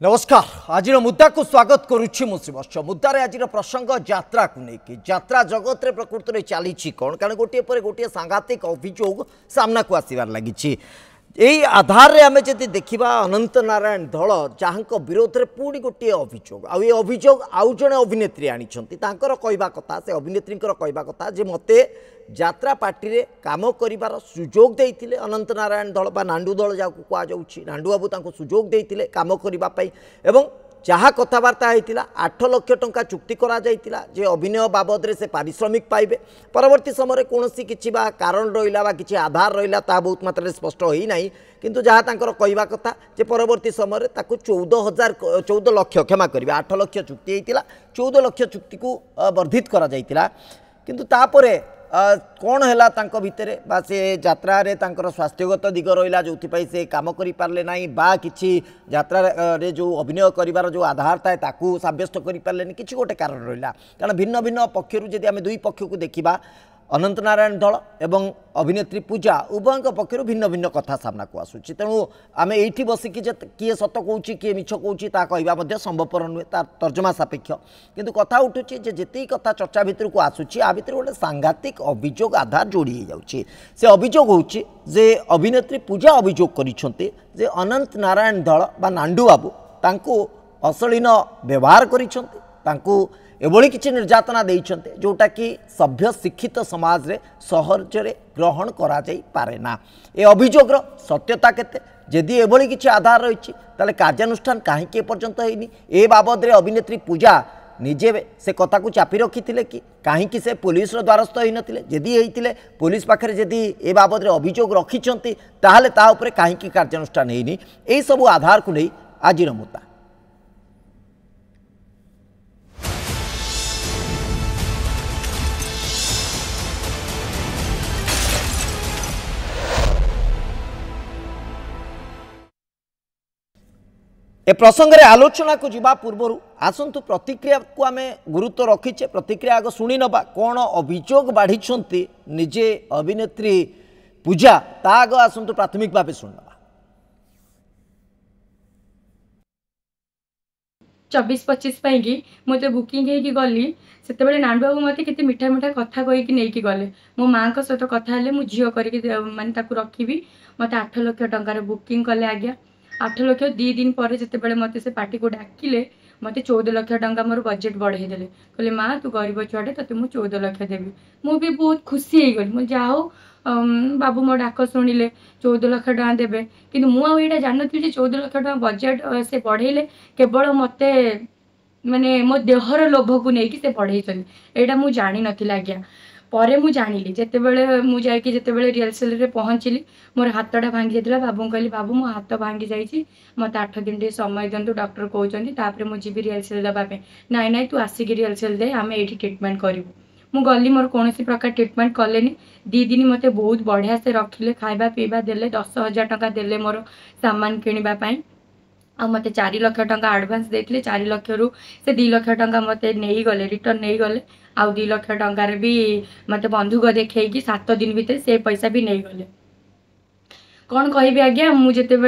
नमस्कार आज मुद्दा को स्वागत करुच्ची मुसीबत मुद्दारे आज प्रसंग यात्रा को लेकिन यात्रा जगत रे प्रकृत में चली कौन कारण गोटे पर गोटे सांघातिक अभियोग सामना को आसबार लगी यही आधार रे आमे जदि देखिबा अनंत नारायण दल जहाँ विरोध में पुणी गोटे अभियोग आउ ये अभियोग आउ जड़े अभिनेत्री आनिछंती तांकर कहवा कथा से अभिनेत्री कहवा कथा जे मते यात्रा पार्टी रे काम करिवार सुजोग देइतिले अनंत नारायण दल बा नांडू दल जाकु कुआ जाउछि नांडू बाबू तांको सुजोग देइतिले काम करिबा पई एवं जहाँ कथबार्ता होता 8 लाख टंका चुक्ति करा जाइतिला जे अभिनय बाबद से पारिश्रमिक पाइबे परवर्ती समय कौन किसी कारण रहा किसी आधार रहा ता बहुत मात्रा स्पष्ट होई नाही किंतु जहाँ तांकर कहवा कथा जे परवर्ती समय 14 लाख क्षमा करेंगे 8 लाख चुक्ति होता 14 लाख चुक्ति को वर्धित करा जाइतिला किंतु तापरे कौन है तांको भितरे बा से यात्रा रे तांकर स्वास्थ्यगत दिग रहा जो से काम करि पारले नाही बा किछि यात्रा रे जो अभिनय करिवार जो आधार थाए ताकू साब्यस्त करि पारले किछि गोटे कारण रहा कारण भिन्न भिन्न पक्षरु जदि आमे दुई पक्ष को देखिबा अनंत नारायण दल एवं अभिनेत्री पूजा उभय पक्षर भिन्न भिन्न कथा सामना को आसूची तेणु आम ये बसिकी किए सत कौच किए मिछ कौच कहवा संभवपर नुहे तार तर्जमा सापेक्ष किंतु कथा उठुची जिते कथा चर्चा भितर को आसूची आ भितर गोटे सांघातिक अभियोग आधार जोड़ी जाऊँगी से अभियोग होची जे अभिनेत्री पूजा अभियोग करिसेंती जे अनंत नारायण दल बा नांडू बाबू तांको अश्लील व्यवहार करिसेंती तांको एभली किसी निर्यातना देइछन्ते जोटा कि सभ्य शिक्षित समाज रे सहजरे ग्रहण करा जाई पारे ना ए अभियोगर सत्यता केते जदि एभली किसी आधार रही ताले कार्यानुष्ठान कहीं पर्यंत होइनी ए बाबद रे अभिनेत्री पूजा निजे से कथा को चापी रखी कि कहीं से पुलिस द्वारस्थ होई नथिले जदि होइतिले पुलिस पाखरे जदि ए बाबद रे अभियोग रखिछन्ती ताहाले ता उपरे कहीं कार्यानुष्ठान होइनी एई सब आधार को नहीं आजिर मुद्दा ए प्रसंग रे आलोचना को जीवा पूर्व आसंतु प्रतिक्रिया को आमे गुरुत्व रखीचे प्रतिक्रिया आग शुणी नबा कौन अभियोग बाढ़ी निजे अभिनेत्री पूजा ता आग आसंतु प्राथमिक भाव शुणवा 24-25 कि मुझे बुकिंग होगी गली से नांडू बाबू मत के मिठा मिठा कथा कहीकि नहीं गले मो माँ सहित कथा मु झील कर मानते रखी मत 8 लाख टंकार बुकिंग कले आज्ञा 8 लाख 2 दिन पर जिते मत से पार्टी को डाकिले मत 14 लाख टंका मोर बजेट बढ़ेदेले कहले माँ तू गरीब छुआटे ते मुझे 14 लाख देवी मुझे बहुत खुशी हो गली मुझे जाओ बाबू मो डाक शुणिले 14 लाख टका देवे कि मुझे जानती 14 लाख टका बजेट से बढ़ेले केवल मत माने मो देहर लोभ को लेकिन से बढ़ई यहाँ मुझे जानी नथिला आज्ञा परे मु जानिली जेते बेले मु जाइकी जेते बेले रिहर्सल रे पहुँचली मोर हाथटा भांगी जाइतिला बाबू कहली बाबू मो हाथ भांगी जाइछि मत 8 दिन टे समय दिंतु डॉक्टर कहउछन्ती तापरे मु जीबी रिहर्सल दबा पे नाइ नाइ तू आसिक रिहर्सल दे आमे एठी ट्रीटमेंट करिवु मु गली मोर कोनोसी प्रकार ट्रीटमेंट कलेनी 2 दिन मते बहुत बढ़िया से रखिले खाइबा पीबा देले 10,000 टका देले मोर सामान किनिबा पई आ मत 4 लाख टंका एडवांस देते 4 लाख रु से 2 लाख टंका मत नहीं गले रिटर्न नहीं गले आउ 2 लाख टंकार भी मत बंधुक देखी 7 दिन भीतर से पैसा भी नहीं गले कौन कहि आज्ञा मुझे 2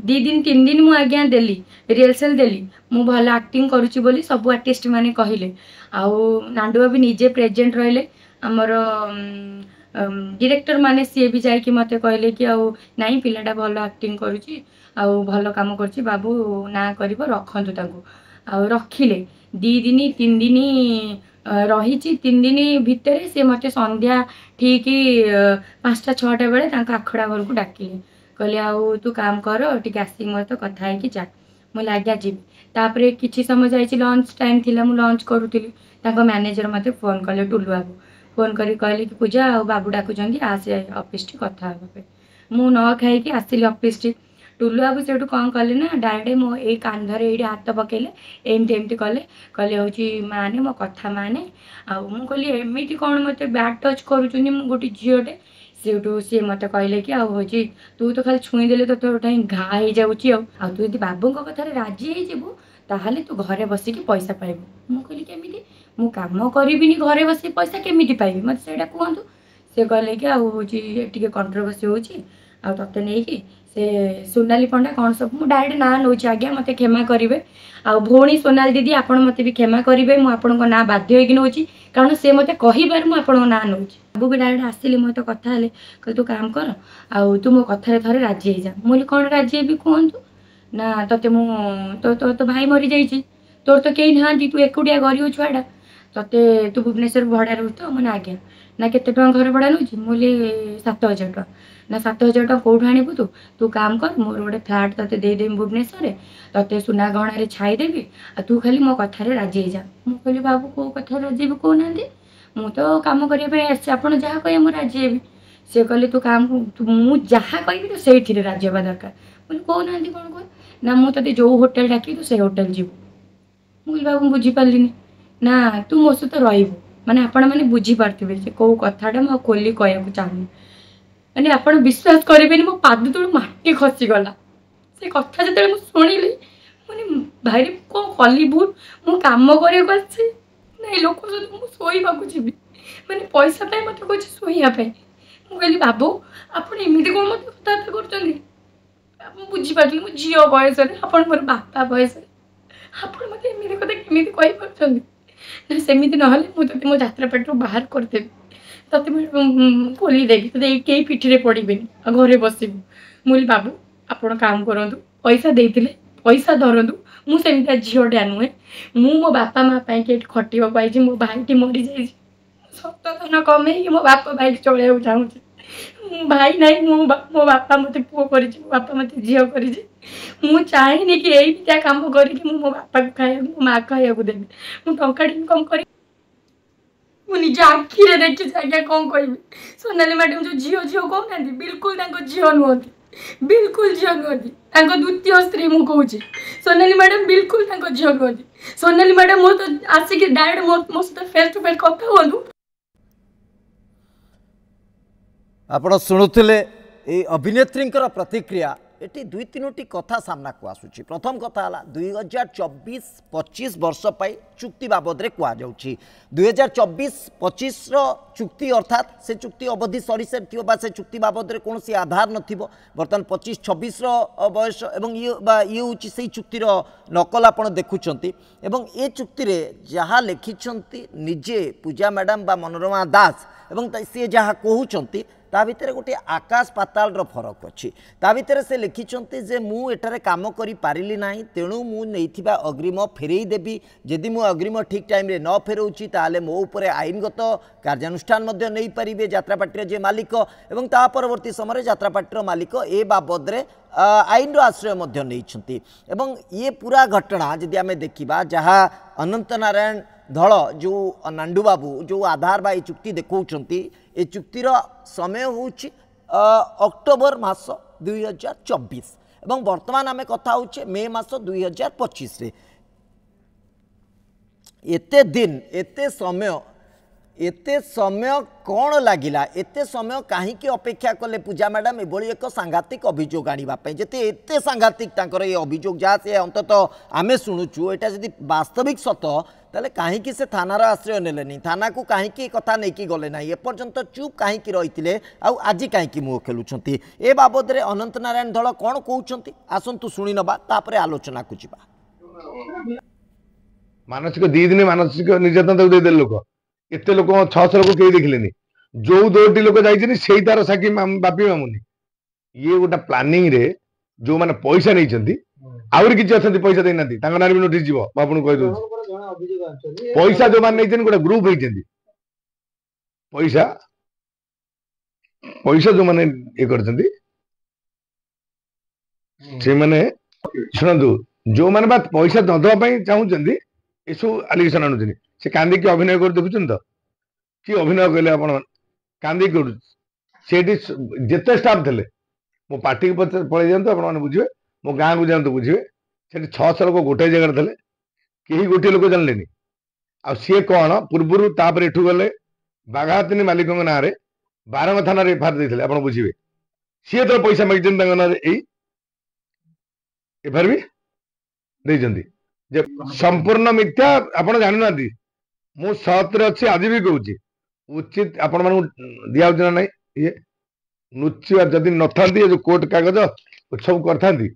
दिन 3 दिन मु आज्ञा देली रिहर्सल देली मु भल एक्टिंग करुची बोली सब आर्टिस्ट माने कहिले आउ नांडू बाबू निजे प्रेजेंट रहिले हमर डायरेक्टर माने सी भी जाइए मत कहले कि आउ नाई पिलाटा भल एक्टिंग करुची आउ भल काम करुची बाबू ना कर रखतु ताकू आउ रखिले 2 दिन 3 दिन रही 3 दिन भितर से मत संध्या ठीक 5टा-6टा बेले आखड़ा घर को डाकिले कहले आउ तू काम कर टी आसिक मत कथा है कि जा मुझे आज्ञा जी तापर किसी समय जाइए लंच टाइम थिला मु लंच करूली मैनेजर मत फोन कले टुलू बाबू फोन करी कहले कि पूजा आ बाबू डाकुचंदी आसे ऑफिस टी कथा हे मु न खाई आसिली ऑफिस टी टुलू बाबू से कौन कले ना डायरेक्ट मो ये कांधरे ये हाथ पकेले एमती कले कहले हूँ माने मो कथा माने आउ कहली एमती कौन मत बैड टच करुँच गोटे झीटे से सी मत कहले कि हूँ तू तो खाली छुईदेले तो तोर घा हो जाऊँगी तू यदि बाबू कथार राजी हो ताहले तू घरे बसिकी पैसा पाइबू मुझे केमी मु काम करी घरे बस पैसा केमी पाइबी मत से कहतु से कहले कि हूँ कंट्रोवर्सी हो तोते नहीं से सोनाली पंडा कौन सब मुझे डायरेक्ट ना नौ आज्ञा मत क्षमा करेंगे आ भौणी सोनाली दीदी आपण मत भी क्षमा करेंगे मुझे ना बाध्य होगी नौ कारण से मत कहीबार मुझे ना नौ बाबू भी डायरेक्ट आसिले मत कथा कह तू काम कर आउ तू मो कथार थे राजी हो जा मुझे कौन राजी भी कहतु ना ते तो भाई मरी जाइए तोर तो कहीं ना तू एकुटिया गरीब छुआटा ते तू भुवनेश्वर भड़ा रोज तो मैंने आज्ञा ना केते घर भड़ा नौ मुझे 7,000 टଙ୍କା ना 7,000 टଙ୍କା कौटू आणबू तू काम कर मोर गोटे फ्लाट ते देदेवी भुवनेश्वर ते सुना गहणार छाईदेवी आ तू खाली मो कथार राजी हो जा मुझे कहली बाबू कौ कथा राजी भी कहना मु तो कम करने आप जहाँ कहे मुझे राजी हेबी सी कहले तू काम मुझे जहाँ कहि तो से राजी हवा दरकार बोले कहना कौन कह ना मुझे जो होटेल डाक तू से होटेल जीवु मुझे बाबू बुझीपारे ना तू मो सहित रही माने आपण मैंने बुझीपारे कौ कथाटा मुझे खोली कहूँ चाहूनी मैंने आप विश्वास करेंगे मो पाद तलू मटी खसीगला से कथा जो मुझे शुणिली मैंने भाई कौन कली भूल मु कम कर नहीं लोक सहित मुझे शोवाक जी मैंने पैसा पाई मत कहे शोवाई मुझे बाबू आपमती कौन मत कथबार्ता कर बुझीपारे मो झी बयस आप मोर बापा बयस आप मत एमती कथा केमी कहीपर ना सेमती ना मुझे मो जात्रा पेट बाहर करदेवी ते खोली देवी ते कई पिठी पड़े घरे बसबू मुझे बाबू आप काम करूँ पैसा देते पैसा धरतु मुझे झीटा नुहे मो बापा माँ कि खटिया आई मो भाई मरी जा सत धन कमे मो बापा भाई चलू चाहूँ भाई ना मो बापा मत पुओ कर मो बापा मत झील कर मुझे चाहेनी कि यही कम करके मो बापा को खाया मो माँ खाया देवी मुझे टंका इनकम कर निज आखिरे देखी आज्ञा कौन कह सोनाली मैडम जो झील झील कहना बिल्कुल झील नुहति बिल्कुल झील नुहति द्वितीय स्त्री मु कहूँ सोनाली मैडम बिल्कुल झील नुहति सोनाली मैडम मो तो आसिक डायरेक्ट मो सहित फेस टू फेस कथा हूँ आपण शुणुले ये अभिनेत्री प्रतिक्रिया ये दुई तीनोटी कथा सामना को आसूची प्रथम कथा है 2024-25 वर्ष पाई चुक्ति बाबद रे कह जाउची 2024-25 चुक्ति अर्थात से चुक्ति अवधि सरी सारी से चुक्ति बाबद रे कौन आधार नथिबो बर्तमान 25-26 बयस एवं ये हूँ से चुक्तिर नकल आप देखुंट एवं ये चुक्ति रे जहाँ लिखिंट निजे पूजा मैडम बा मनोरमा दास एवं सी जहाँ कहते ता भितर गोटे आकाश पाताल फरक अच्छी ता भितर से लिखिंट जे मु एठारे काम करि पारिली नाही तेणु मु नैथिबा अग्रिम फेरई देबी जदि मु अग्रिम ठीक टाइम रे न फेरौची ताले मो उपरे आईनगत कार्यानुष्ठान मध्य नहीं पारिबे यात्रापाटीर जे मालिक एवं ता परवर्ती समय यात्रापाटीर मालिक ए बाबद रे आईन आश्रय मध्य नैछंती एवं ये पूरा घटना जदि आमे देखिबा जहाँ अनंत नारायण धल जो नांडू बाबू जो आधार बा चुक्ति देखौछंती ए चुक्तिर समय हूँ अक्टोबर मास 2024 एवं वर्तमान आम कथा होचे मे मास 2025 रे एते समय कौन लगिला एते समय कहीं अपेक्षा कले पूजा मैडम एभली एक सांघातिक अभियोग आने जिते एते सांघातिक तांकर ये अभियोग जहाँ से अंतत आमे शुणुचु एटा जदि वास्तविक सत ताले कहीं से थानार आश्रय नेलेनी थाना को कहीं कथा नहीं गले ना एपर्यंत चुप कहीं रही आज कहीं मुह खेलुंट ए बाबद रे अनंत नारायण धल कौन कहते आसतु शुणी नबा तापरे आलोचना को जीवा मानसिक 2 दिन मानसिक निर्यातन देदे लोक एत लोक 600 लोक कहीं देखिले जो 2टी लोक जाइए तार साक्षी बापी मामुनी ये गोटे प्लानिंग रे जो मैंने पैसा नहीं आउरी किसी अच्छा पैसा देना ना भी नोटिस जीव आपको कहीदे पैसा जो मैंने गोटे ग्रुप होती पैसा पैसा जो मैंने ये कर शुणु जो मैंने बात पैसा नदवाई चाहूँ ये सब आलिगेसन आणुन से कांदी अभिनय कर देखुन तो कि अभिनय कहले आप कांदी जिते स्टाफ थे मो पार्टी पलि जातु आप बुझे मो गाँव को जातु बुझे से 600 लोक गोटे जगह थे कहीं गोटे लोक जानले आ सी कौन पूर्व तापर एठू गले बाघातिनी मालिक ना 12 थाना एफआईआर देते आप बुझे सी तो पैसा मागिन ना एफआईआर भी देते संपूर्ण मिथ्या आपण जानी ना मु सतरे अच्छी आज भी कहूँ उचित आपण मान दिया ना ये नुचिया जदि न था जो कोर्ट कागज ସବୁ କରିଥାନ୍ତି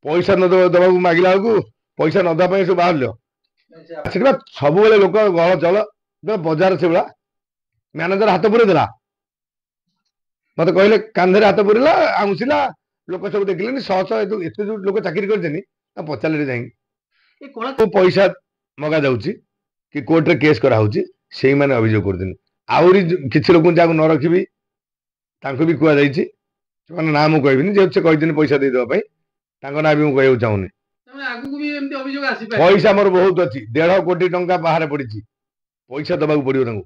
ପଇସା ନ ଦବାକୁ ମାଗିଲା ବେଳକୁ ପଇସା ନ ଦେବା ପାଇଁ ସବୁ ବାହାରିଲ ସେଠି ବା ସବୁବେଳେ ଲୋକ ଗହଳ ଚଳ ବଜାର ସେଭଳିଆ ମ୍ୟାନେଜର ହାତ ପୁରେଇ ଦେଲା ମତେ କହିଲେ କାନ୍ଧରେ ହାତ ପୁରେଇଲା ଆଉଁସିଲା ଲୋକ ସବୁ ଦେଖିଲେନି ଶହ ଶହ ଏତେ ଯୋଉ ଲୋକ ଚାକିରି କରିଛନ୍ତି ପଚାରିଲେ ଯାଇକି ପଇସା ମଗା ଯାଉଛି କି କୋର୍ଟରେ କେସ୍ କରାହଉଛି ସେଇମାନେ ଅଭିଯୋଗ କରୁଛନ୍ତି ଆହୁରି କିଛି ଲୋକଙ୍କୁ ଯାହାକୁ ନ ରଖିବି ତାଙ୍କୁ ବି କୁହାଯାଇଛି ସେମାନେ ନାଁ ମୁଁ କହିବିନି ଯେହେତୁ ସେ କହିଛନ୍ତି ପଇସା ଦେଇଦେବା ପାଇଁ ତାଙ୍କ ନାଁ ବି ମୁଁ କହିବାକୁ ଚାହୁଁନି ପଇସା ମୋର ବହୁତ ଅଛି 1.5 କୋଟି ଟଙ୍କା ବାହାରେ ପଡିଛି ପଇସା ଦବାକୁ ପଡିବ ତାଙ୍କୁ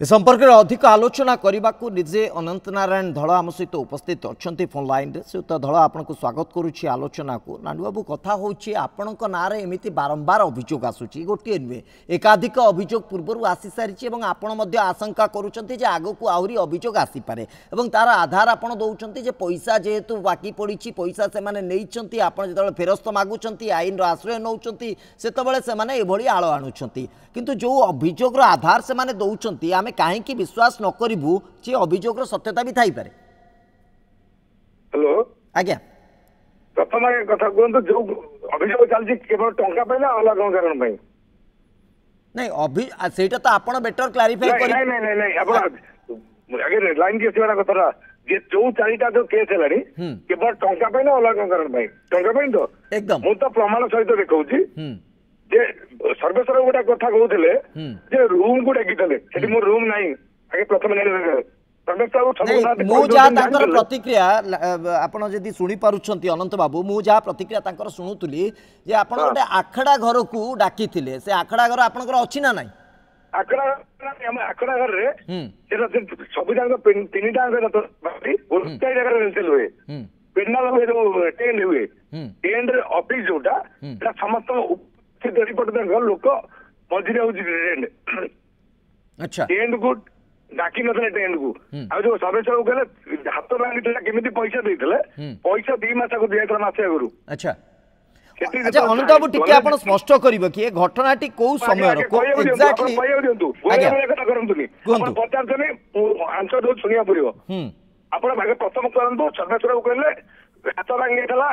ए संपर्क में अधिक आलोचना करने को निजे अनंत नारायण धड़ आम सहित उपस्थित अच्छा फोन लाइन रे श्रीयुत धड़ आपको स्वागत करुच्ची आलोचना को नानूबाबू कथा होची आपणक नाँ एमती बारंबार अभियोग आसूची गोटे नुहे एकाधिक अभियोग पूर्व आसी सारी आपण आशंका करुँच आग को आहरी अभियोग आसीपे और तार आधार आपड़ दौरान पैसा जेहेतु बाकी पड़ी पैसा से आप जो फेरस्त मागुंट आईन आश्रय नौ से आड़ आणुंट किंतु जो अभियोग आधार से दौरान आम कहीं विश्वास न करूँ जे अभियोग सत्यता भी थी पारे हेलो आज्ञा प्रथम कथा कहतु जो अभियोग चलती केवल टंका पे ना अलग कारण नहीं सेटा तो आपण बेटर क्लारिफाई कर नहीं नहीं नहीं आपण आगे लाइन के सेवा कथा जे जो चारिटा जो केस है केवल टंका पे ना अलग कारण टंका पे तो एकदम मु तो प्रमाण सहित देखौची जे सर्वेश्वर गोटा कथा कहते जे रूम को डाकिले मो रूम नहीं आगे प्रथम प्रतिक्रिया आपण जदि शुणी पारुछंती अनंत बाबू मु जहाँ प्रतिक्रिया तांकर शुणुतुली जे आपण गोटे आखड़ा घर को डाकी से आखड़ा घर आपनकर अछि ना नहीं आखड़ा घर रे सब जाक तीन जगह रेलसेल हुए पेंडाल हुए जो टेंट हुए टेंट ऑफिस जोटा समस्त रिपोर्ट लोक मझे हूँ अच्छा टेंट को डाकी नथिले टेंट को आ जो सर्वेश्वर कहले हाथ भांगी केमिति पैसा देइथिले पैसा 2 मास को दियाइतला मासे आगु अच्छा अच्छा अनंत बाबू टिके आपण स्पष्ट करिवो कि ए घटनाटी को समय रो को एग्जैक्टली आज्ञा कथा करंतुनी आपण पचारथने आंसर दो सुनिया पड़िवो आपण भागे प्रथम करंतु सर्वेश्वर कहले हाथ भांगी देला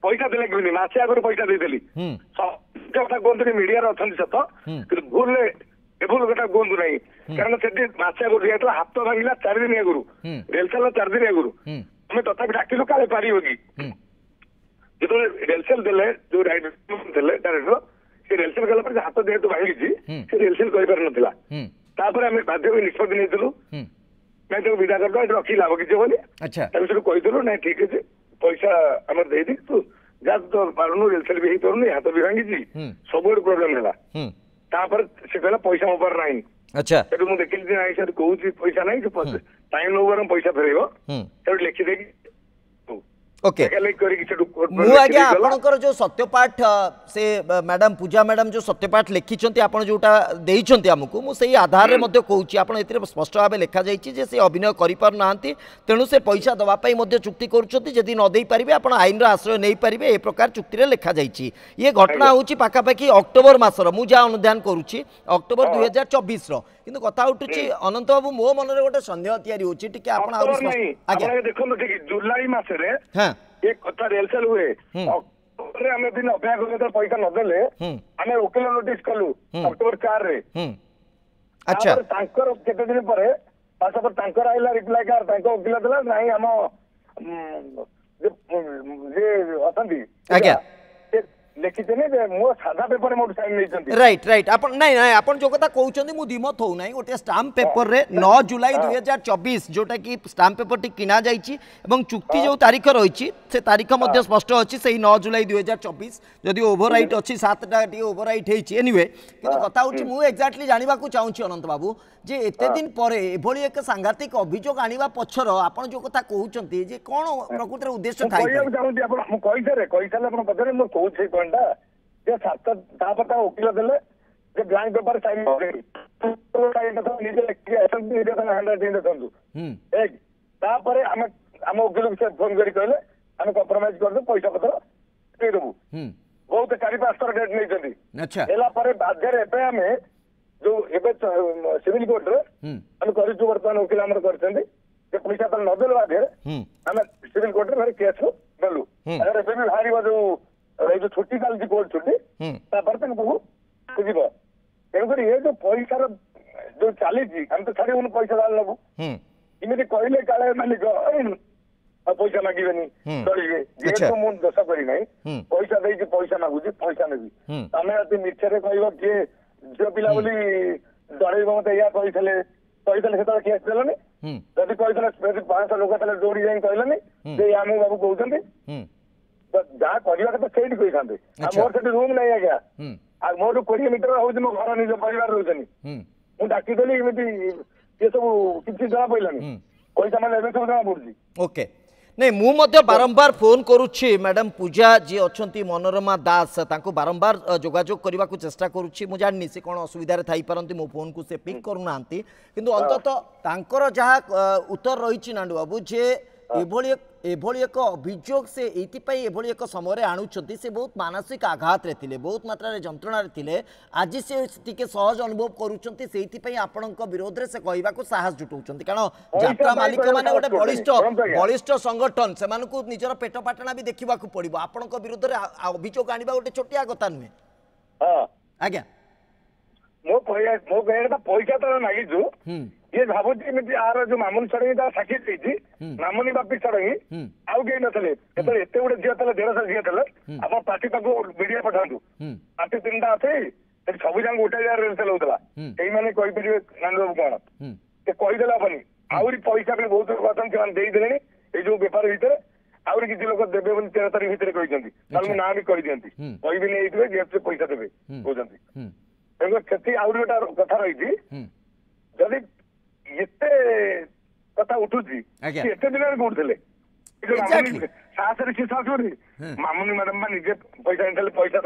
पैसा देले कि मासे आगु पैसा देइथली कथा कहतुनी मीडिया रे अछन सत कि भूल एभुल कथा कहतु नहीं कारण से मासे आगु दियाइतला हाथ भांगिला 4 दिन आगु रेलसेल 4 दिन आगु हमें तथापि डाकिलु काले पारिबो कि जो रेलसेल देले जो डायरेक्टर से रेलसेल गला पर हाथ जेहेतु भांगी से रेलसेल कहि पार नथिला तापर हमें बाध्य निष्पत्ति नेतलु मैं तो विदा करदो एट रखी लाभ किछ बोली अच्छा तब से कहितलु नहीं ठीक है पैसा हमर दे दी तू जा तो पारनु रेलसेल भी करनु हाथ भी भांगी सब प्रॉब्लम हैला तापर से कहला पैसा मो पर नहीं अच्छा सेटु मु देखिल जे आई से कहूची पैसा नहीं जो टाइम ओवर पैसा फेरेबो सेटु लिखि देकी ओके मु आज्ञा आपनकर जो सत्यपाठ से मैडम पूजा मैडम जो सत्यपाठ लिखिछंती आपण जोटा देइछंती हमकु मु सेही आधार रे मध्ये कहूची आपण एतिरे स्पष्ट भाबे लिखा जाईची जे से अभिनय करि पार नांती तेनु से पैसा दवा पई मध्ये चुक्ति करूछंती जदि न देई परिबे आपण आईन रो आश्रय नै परिबे ए प्रकार चुक्ति रे लिखा जाईची ये घटना होची पाका पाकी अक्टोबर मासर मु जा अनुध्यान करूची अक्टोबर 2024 रो किंतु कथा उठुची अनंत बाबू मो मन रे गोटे संदेह तयारी होची टिके आपण आउर आज्ञा देखो ठीक जुलाई मास रे हां एक कथा रेलसेल हुए अक्टोबर रे हमें दिन अभ्यास करले पैसा न देले हमें वकील नोटिस कलु अक्टोबर 4 रे अच्छा तांकर केते दिन परे पास पर तांकर आइला रिप्लाई कार तांको वकील देला नाही हम जे अथंदी आज्ञा लिखिछने जे मो सादा पेपर मोट साइन लेछंती राइट राइट आपण नहीं नहीं आपण जो कथा कहउछंती मु दिमत हो नाही गोटे स्टाम्प पेपर रे 9 जुलाई 2024 जोटा कि स्टाम्प पेपर टी किना जाईची एवं चुक्ति जो तारीख रहिची से तारीख मध्ये स्पष्ट अछि सेही 9 जुलाई 2024 जदि ओवरराइट अछि 7टा टी ओवरराइट हेची एनीवे किंतु कथा उठी मु एक्जेक्टली जानिबा को चाहूची अनंत बाबू जे एते दिन परे एभली एक सांघातिक अभियोग आनिबा पछर आपण जो कथा कहउछंती जे कोन प्रकृति रे उद्देश्य थाई कोइ चाहूची आपण मु कहि साले आपण पदरे मु कहउछि कोनटा जे सात तापता वकील देले जे ब्लैंक पेपर साइन तो साइन तो निजे लिखि असन निजे तो हैंड राइटिंग दतंदु एक तापरे हम वकील से फोन करी कहले हम कॉम्प्रोमाइज कर दे पैसा पत्र दे देबु बहुत 4-5 तर डेट नै जंदी अच्छा एला परे बाध्य रे पे हमें जो एबे सिविल कोर्ट रे हम करिछु वर्तमान वकील हमर करछंदी से पैसा तो नदेल बादे आम सिविल कोर्ट में केस देलु अगर एबे भी बाहर जो छुट्टी चलती कोर्ट छुट्टी बुझ तेणुक ये जो पैसार जो चली आम तो छाड़ी पैसा दाल नबू इमिति कहले काले मालिक पैसा मागिबेनी चलिए जेहेतु मु दोष करना पैसा देकी पैसा मागुची पैसा नेबी आम यदि मिछरे कह किए झील पिला बोली डर मत या कही से केस देलनि जदि कही 500 लोक दौड़ी जाए कहलेनि जे आम बाबू कहते जहाँ करवा तो से कही मोर से रूम नहीं आज्ञा आ मोर 20 मीटर हूँ मो घर निज परिवार रोचनी मुझे डाकिदेली एमती ये सब किसी जना पड़ानी पैसा मैंने सब जना पड़ी ओके नहीं मु मध्य बारंबार फोन करुच्ची मैडम पूजा जी अच्छी मनोरमा दास तांको बारंबार जोगाजोग करने को चेष्टा करुच्ची मु जानी से कौन असुविधा थाई पारंती मो फोन को से पिक करूना किंतु अंततः तांकर जहाँ उत्तर रही नांडू बाबू जे एभली एक अभियोग से एभली एक समय आणुछंती से बहुत मानसिक आघात रे थिले बहुत मात्रा रे जंत्रणा रे थिले आज से टिके सहज अनुभव करूछंती सेहिति पई आपनक विरोध रे से कहबा को साहस जुटौछंती कारण यात्रा मालिक माने गोटे बलिष्ठ संगठन से मानकु निजर पेट पाटना भी देखिबा को पड़िबो आपनक विरोध रे अभियोग आनिबा गोटे छोटिया कथा नुहे हां आज्ञा मो कहता पैसा तो मागिचु ये भावुची आर जो मामुनी छड़ंगी साक्षी देती मामुनी बापी छड़ंगी आउ कहीं नथिले एत गोटे झील 150 झील थे आप पार्टी मीडिया पठातु पार्टी 3टा अच्छे सब जन गोटे जगह चलाऊला यही कहीपर नानू बाबू कौन से कहीदेला हबनी आहरी पैसा भी बहुत लोग अच्छा देदेले ये जो बेपार भितर आहरी किसी लोग देवे 13 तारीख भितर कहते ना भी कही दिखती कही नहीं जेब से पैसा देवे कहते आहरी गोटा कथा रही जदि एते कथा उठुची एते दिन कोठले साहस मामुनी मैडम निजे पैसा पैसा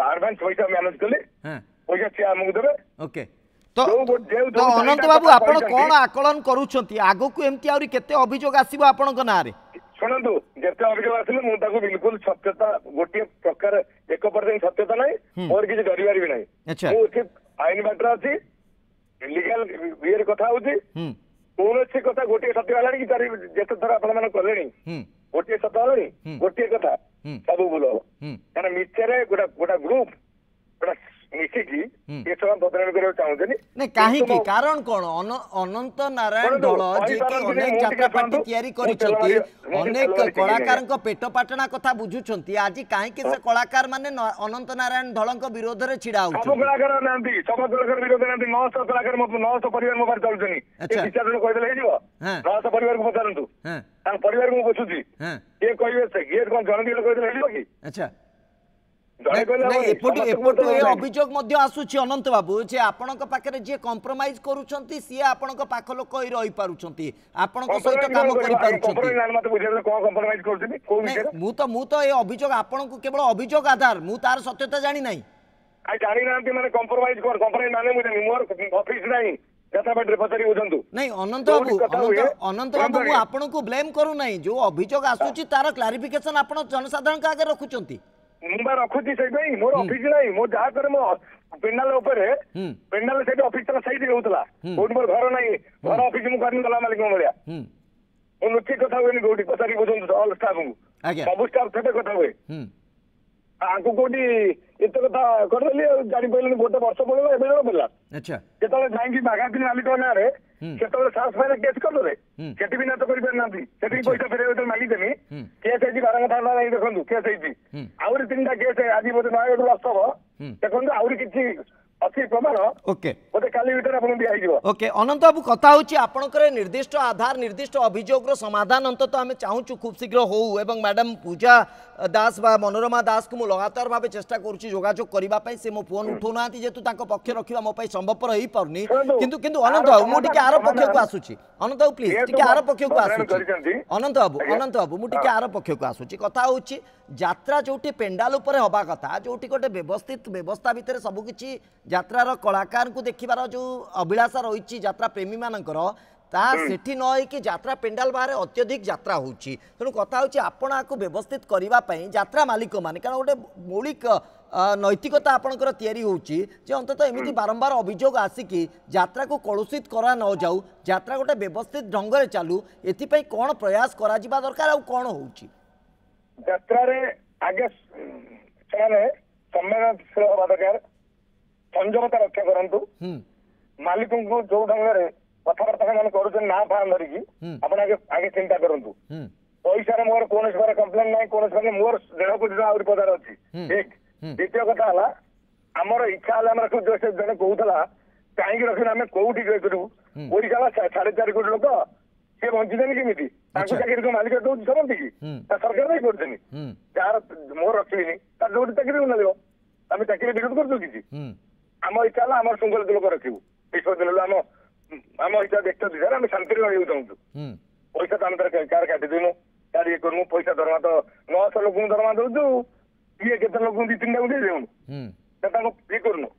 आडभांस पैसा मैनेज कले पैसा सी आमको देवे ओके तो अनंत बाबू आपण कौन आकलन करूछंती आगो को एमती आउरी केते अभियोग आसीबो आपनक ना रे शुणु जिते अभियोग आसिले मुझे बिल्कुल सत्यता गोटे प्रकार 1% सत्यता ना और किसी डरबार भी ना आईन बाटर अच्छी लीगल ये कथा हूँ कौन कथा गोटे सत्य है कि जिते थर आप कले गोटे सत्य है गोटे कथा सब भूल हम क्या मिथ्यारे गोटा ग्रुप गोटा मिसिकी ये सब बदनामी करने चाहते कहीं कारण कौन अनंत नारायण दल जे कि अनेक जात्रा पार्टी तैयारी करिसंती अनेक कलाकार पेट पाटना कथा बुझुछंती आज कहीं से कलाकार माने अनंत नारायण दल विरोध रे छिड़ा होउछ सब कलाकार नांती सब कलाकार विरोध नांती 900 कलाकार 900 परिवार मोबाइल चलुछनी ए विचार जन कहि देले हे जिवो 900 परिवार को पचारंतु तान परिवार को बसुची ये कहिवे से ये कोन जन दिले कहि देले हे जिवो कि अच्छा अभियोग अनंत बाबू जे आपण पाखे जी कंप्रोमाइज करुछंती सी आपण पाख लोक ही रही पारुछंती आपण सहित काम करि पारुछंती मु तो ए अभियोग आपण को केवल अभियोग आधार मु तार सत्यता जानि नाही आई जानि नांती माने कंप्रोमाइज कर कंप्रोमाइज माने मुझे मोर ऑफिस नाही जता बैठे पचारी बुझंतु नहीं अनंत बाबू मु आपण को ब्लेम करू नाही जो अभियोग आसुची तार क्लैरिफिकेशन आपण जनसाधारण का आगे रखुचंती मुंबई रखुची से मोर ऑफिस नहीं मो जहाँ करे मो पेंडाल पेंडाल से ऑफिस साइड होता कोट मोर घर नहीं घर ऑफिस मु करनी गला मालिक भाया मो लुचि कथा हुए कौटी पचारि बुझंतु ऑल स्टाफ को सब स्टाफ थे कथा हुए आंकु कोटी एत कथा करदेली जानी पड़े गोटे वर्ष पड़ेगा एवं जन पड़ा अच्छा केतले जाइकी बागाती मालिक ना रे केतले साहस पाइले केस करदे सेठी भी ना तो करि नांती सेठी पैसा फेरे मागिदेमी केस है बारंग थाना नहीं देखंतु केस है आउरी 3टा केस है आज बोते नयगढ़ वास्तव देखंतु आउरी किछि अच्छी प्रमाण ओके बोते काली भीतर आपन दिया हिजो ओके अनंत बाबू कथा होची आपनकर निर्दिष्ट आधार निर्दिष्ट अभियोग रो समाधान अंत तो हमें चाहूछु खूब शीघ्र हो एवं मैडम पूजा दास बा मनोरमा दास को मु लगातार भाबे चेष्टा करूची जोगाजोग करबा पई से मो फोन उठौ नाती जेतु ताको पक्ष रखिबा मो पई संभवपर होई परनी किंतु अनंत बाबू मु टिके आरो पक्ष को आसुची अनंत बाबू प्लीज टिके आरो पक्ष को आसुची अनंत बाबू मु टिके आरो पक्ष को आसुची कथा होची यात्रा जोटी पेंडाल ऊपर होबा कथा जोटी गोटे व्यवस्थित व्यवस्था भितर सब किछि यात्रार कलाकार को देखिबार जो अभिलाषा रही यात्रा प्रेमी मानकर सेठी न कि यात्रा पेंडाल बाहर अत्यधिक यात्रा होची तेणु कथा होची आपण आपको व्यवस्थित करबा पई यात्रा मालिक माने कारण गोटे मौलिक नैतिकता आपणकर तैयारी होउची जे अंततः एमिति बारंबार अभियोग आसिकी यात्रा को कलुषित करा न जाऊ यात्रा गोटे व्यवस्थित ढंग से चालू एथिपाई कौन प्रयास करा जिबा दरकार आ कौन होउची यात्रा रे आगे से संवेदनशील हवा दरकार संयमता रक्षा करंतु मालिक को जो ढंग से कथबार्ता मान कर ना फान धरिकी आपण आगे आगे चिंता करंतु पैसा मोर कौन कंप्लेन ना कौन मोर 1.5 कोटी आउरी पदार अच्छी एक द्वितीय कथा है आमर इच्छा है जड़े कहूला कहीं रखना आम कौटी करूँ ओडा 4.5 कोटी लोक सी बंचीदेनि केमी चाकरी मालिक दौर समझती कि सरकार नहीं करते जार मोर रखी जो चाकरी मिल आम चाकरी विरोध कर किसी आम इच्छा है आम श्रृंखलित लोक रखू निष्पत्ति आम आम इच्छा व्यक्त दिशा आम शांति रही चाहूँ पैसा तो आम कार काटिदेनु कार ये करूँ पैसा दरमा तो 900 लोक दरमा दौचु ये केते लोक 2-3 को दे देउनु ये करूँ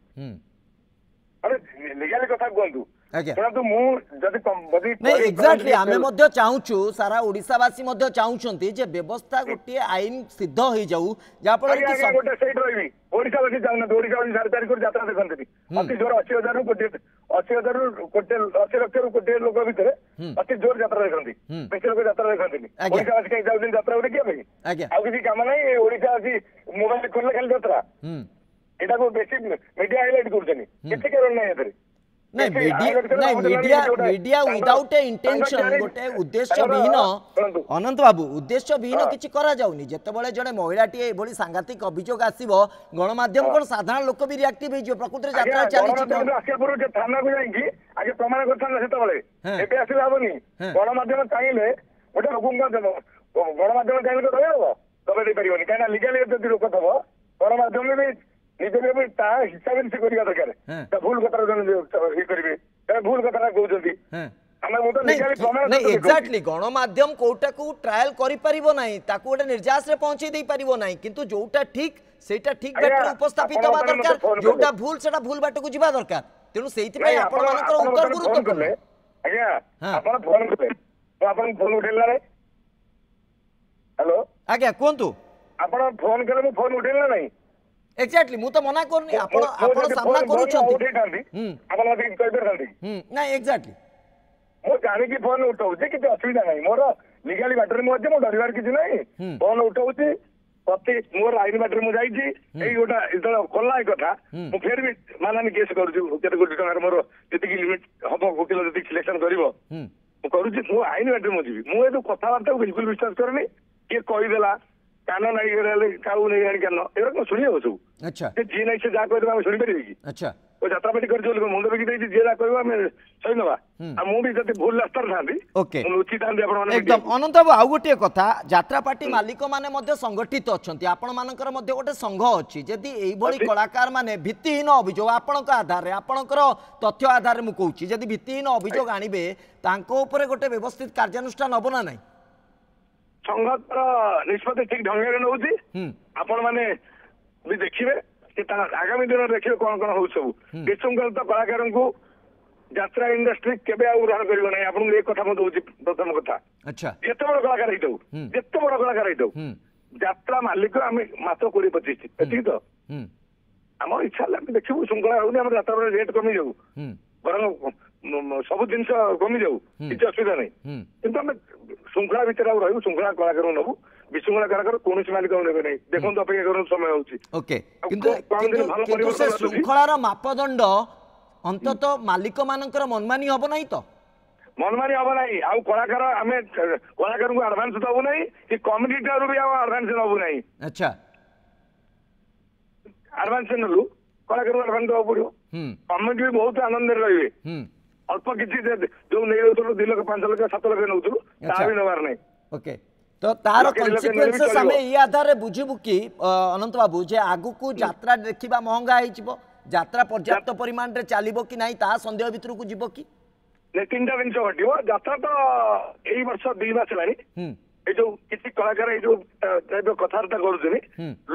अरे लीगली कथा कहतु परंतु एक्जाक्टली आमे मध्य चाहूछु सारा ओडिसावासी मध्य चाहूछंती जे व्यवस्था गोटे आईन सिद्ध हो जाऊ जा फल कि सब गोटे सेट रही ओडिसावासी चाहना ओडिसावासी 4.5 कोटी यात्रा देखंती अति जोर 80,000 रु कोटी 80,000 रु कोटी 80 लाख रु कोटी लोक भितर अति जोर यात्रा देखंती बेसी लोक यात्रा देखंती ओडिसावासी कहीं जाउछन यात्रा उठे किया आ किसी काम नहीं ओडिसावासी मोबाइल खोलले खाली यात्रा एटा को बेसी मीडिया हाइलाइट करछनी केते कारण नहीं एतरे नहीं मीडिया विदाउट ए इंटेंशन गोटे उद्देश्य विहीन अनंत बाबू उद्देश्य विहीन किछि करा जाउनी जेतेबेले जणे महिलाटी एभली सांघातिक अभियोग आसीबो गणमाध्यम कोन साधारण लोक भी रिएक्टिव हे जो प्रकृति यात्रा चली छि आसिया पूर्व जे थाना को जाई कि आगे प्रमाण करथन सेतेबेले एबे आसी लाबनी गणमाध्यम चाहिले गोटे लोकंगा देबो गणमाध्यम चाहिले तो दबो दबे दे परिबनी काना लीगली जति लोक थबो गणमाध्यम भी निजे भी ता हिसाब से करिया दरकार भूल कथा ये करिवे भूल कथा कहउछंती नहीं एक्जाक्टली गणमाध्यम कोटा को ट्रायल करि परिबो नाही ताको गोटे निर्यास रे पहुंचे दे परिबो नाही किंतु जोटा ठीक सेटा ठीक बाटे उपस्थापित होबा दरकार जोटा भूल सेटा भूल बाटे को जिबा दरकार तेनु सेहिति पय आपण मानकर उत्तर गुरुत्वपूर्ण आज्ञा आपण फोन करले तो आपण फोन उठेला रे हेलो आज्ञा कोंतु आपण फोन करे मु फोन उठेला नाही एक्जेक्टली मु तो मना करनी आपण सामना करूछंती आपण मते कहि परथंती नाही एक्जेक्टली मो जानि की फोन उठाउछि कि असुविधा नाही मोर लीगली बैटरी मो मो डरिवार किछि नाही फोन उठाउछि प्रति मोर आईन बैटरी मु जाइछि एई गोटा इतला कोल्ला कथा मु फेर भी मानानी केस करूछु केते कोटी टंगार मोर जति की लिमिट हबो वकील जति सिलेक्शन करिवो मु करूछि मु आईन बैटरी मु जिवि मु ए तो कथा वार्ता बिल्कुल विश्वास करनी के कहि देला कान नहीं गले काउ नहीं आनी कान एरा को सुनियो सब अच्छा जे जी नहीं से जा कहबा हम सुनि परिबे की अच्छा ओ यात्रा पार्टी कर जो मुंड बेकी देई जे जा कहबा हम सही नबा आ मु भी जते भूल रास्तार थांदी ओके मु उचित थांदी आपण माने एकदम अनंत बाबू आउ गोटे कथा यात्रा पार्टी मालिक माने मध्य संगठित अछंती आपण मानकर मध्य गोटे संघ अछि जदी एई भली कलाकार माने भित्तिहीन अभियोग आपणक आधार रे आपणकर तथ्य आधार रे मु कहूची जदी भित्तिहीन अभियोग आनिबे तांको ऊपर गोटे व्यवस्थित कार्यानुष्ठान होबो ना नाही संघर निष्पत्ति ठीक ढंग से नौची आपण माने भी देखिए कि आगामी दिन देखिए कौन कौन हो सब विशृंखलित कलाकार को यात्रा इंडस्ट्री केबे आ ग्रहण करिवो नै आपन एक कथा म दउची प्रथम कथा अच्छा जेते बड़ कलाकार हितौ जेते बड़ कलाकार हितौ यात्रा मालिक हम मात्र 20-25 ठीक तो हमर इच्छा लाग देखिबो श्रृंखला होनी हमर यात्रा रेट कमी जाऊ बरं सब जिनस कमी जाऊ किसी असुविधा नहीं किंतु हम श्रृंखला भीतर रहू श्रृंखला कलाकार नबू विशृंखला कलाकार कौन मालिक ने नहीं देखो अपेक्षा कर समय होची ओके किंतु से श्रृंखलार मापदंड अंतत मालिक मानकर मनमानी हबो नहीं तो मनमानी हबो नहीं आ कलाकार आमे कलाकार को एडवांस दबो नहीं कि कम्युनिटी रो भी आ एडवांस दबो नहीं अच्छा एडवांस नलु कलाकार को एडवांस दबो पड़ियो कम्युनिटी भी बहुत आनंद रे रहिबे अल्प किसी जो नहीं रहउतु 2 लाख 5 लाख 7 लाख नउतु ता भी नवार नहीं ओके तो तार कन्सिक्वेंसेस हमें ये आधार रे बुझिबु कि अनंत बाबू जे आगु को यात्रा देखिबा महंगा हिजिबो यात्रा पर्याप्त परिमाण रे चालिबो कि नाही ता संदेह भितर को जिवो कि ने तीनटा विंश घटिबो यात्रा तो एई वर्ष 2 मास लानी ए जो किसी कलाकार ए जो कथार्ता करूछनी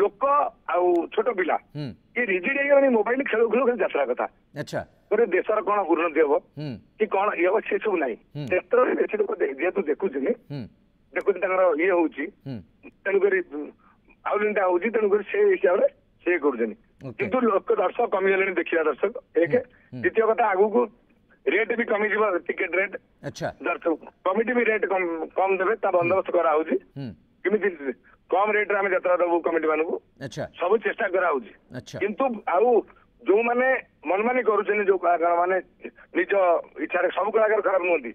लोक आ छोट पिला ये रिजिड हे मोबाइल खेल खेल यात्रा कथा अच्छा गोटे देशर कौन उन्नति हम कि कौन ये हम से सब ना क्षेत्र में बेसी लोग जेहेतु देखुचे देखुचे ये हूँ तेणुक आउटा हूँ तेणुक से हिसाब से ସେ କରୁଛନ୍ତି କିନ୍ତୁ ଲୋକ ଦର୍ଶକ କମିଗଲେଣି ଦେଖିବା ଦର୍ଶକ ଏକ ଦ୍ୱିତୀୟ କଥା ଆଗକୁ ରେଟ୍ ବି କମିଯିବ ଟିକେଟ ରେଟ୍ ଦର୍ଶକ କମିଟି ବି ରେଟ୍ କମ ଦେବେ ତା ବନ୍ଦୋବସ୍ତ କରାହଉଛି କେମିତି କମ ରେଟ୍ ରେ ଆମେ ଯାତ୍ରା ଦବୁ କମିଟି ମାନଙ୍କୁ ସବୁ ଚେଷ୍ଟା କରାହଉଛି କିନ୍ତୁ ଆଉ ଯୋଉମାନେ ମନମାନି କରୁଛନ୍ତି ଯୋଉ କଳାକାର ମାନେ ନିଜ ଇଚ୍ଛାରେ ସବୁ କଳାକାର ଖରାପ ନୁହନ୍ତି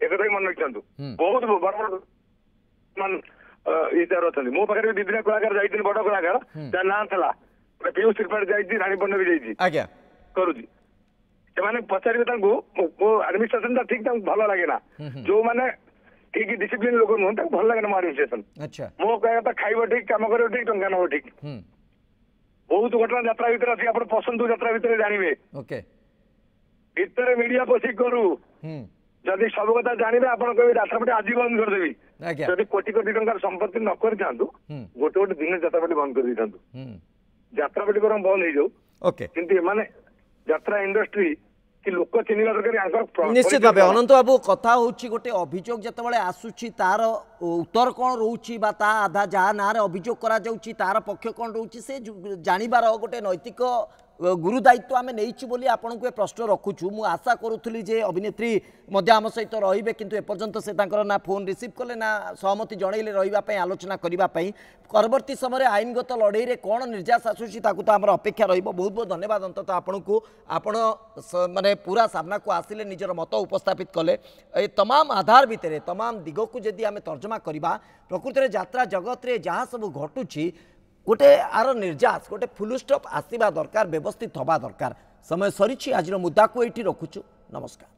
ଏକଥା ମନେ ରଖିଥାନ୍ତୁ ବହୁତ ବଡ ବଡ ଇଚ୍ଛାରେ ଅଛନ୍ତି ମୋ ପାଖରେ ଦି ଦିନ କଳାକାର ଯାଇଥିଲି ବଡ କଳାକାର ଯାହା ନାଁ ଥିଲା ପିୟୁଷ ତ୍ରିପାଠୀ ଯାଇଛି ରାଣୀ ପଣ୍ଡା ବି ଯାଇଛି କରୁଛି ସେମାନେ ପଚାରିବେ ତାଙ୍କୁ ମୋ ଆଡମିନିଷ୍ଟ୍ରେସନ ଟା ଠିକ ତାଙ୍କୁ ଭଲ ଲାଗେ ନା ଯୋଉମାନେ ଠିକ ଡିସିପ୍ଲିନ ଲୋକ ନୁହଁ ତାଙ୍କୁ ଭଲ ଲାଗେ ନା ମୋ ଆଡମିନିଷ୍ଟ୍ରେସନ ମୋ କହିବା କଥା ଖାଇବ ଠିକ କାମ କରିବ ଠିକ ଟଙ୍କା ନବ ଠିକ ବହୁତ ଘଟଣା ଯାତ୍ରା ଭିତରେ ଅଛି ଆପଣ ପସନ୍ଦ ଯାତ୍ରା ଭିତରେ ଜାଣିବେ ଭିତରେ ମିଡିଆ ପଶି କରୁ ଯଦି ସବୁ କଥା ଜାଣିବେ ଆପଣ କହିବେ ଯାତ୍ରାପାଟି ଆଜି ବନ୍ଦ କରିଦେବି ଯଦି କୋଟି କୋଟି ଟଙ୍କାର ସମ୍ପତ୍ତି ନ କରିଥାନ୍ତୁ ଗୋଟେ ଗୋଟେ ଦିନ ଯାତ୍ରାପାଟି ବନ୍ଦ କରିଦେଇଥାନ୍ତୁ ଯାତ୍ରାପାଟି ବରଂ ବନ୍ଦ ହେଇଯାଉ କିନ୍ତୁ ଏମାନେ ଯାତ୍ରା ଇଣ୍ଡଷ୍ଟ୍ରି କି ଲୋକ ଚିହ୍ନିବା ଦରକାର ନିଶ୍ଚିତ ଭାବେ ଅନନ୍ତ ବାबू କଥା होची गोटे अभियोग जितेबाला आसुची तार उत्तर कौन रोची बा ता आधा जहाँ ना अभियोग करा जाउची तार पक्ष कौन रोची से जानिबार गोटे नैतिक गुरु दायित्व आम नहीं बोली आपन को प्रश्न रखुचु मु आशा करूली जे अभिनेत्री आम सहित रे कि एपर्यंत से ना फोन रिसीव कले ना सहमति जनइले रही आलोचना करने परवर्ती समय आईनगत लड़ई रे कौन निर्यास आसूसी तो आम अपेक्षा रही बहुत बहुत धन्यवाद अंततः आपन को आपण माने पूरा सामना को आसिले निजर मत उपस्थापित कले तमाम आधार भितर तमाम दिग को जदि आम तर्जमा करवा प्रकृत में यात्रा जगत रे जहाँ सब घटुची गोटे आर निर्यास गोटे फुल स्टॉप आसवा दरकार व्यवस्थित हवा दरकार समय सरी आज मुद्दा को ये रखुचु नमस्कार।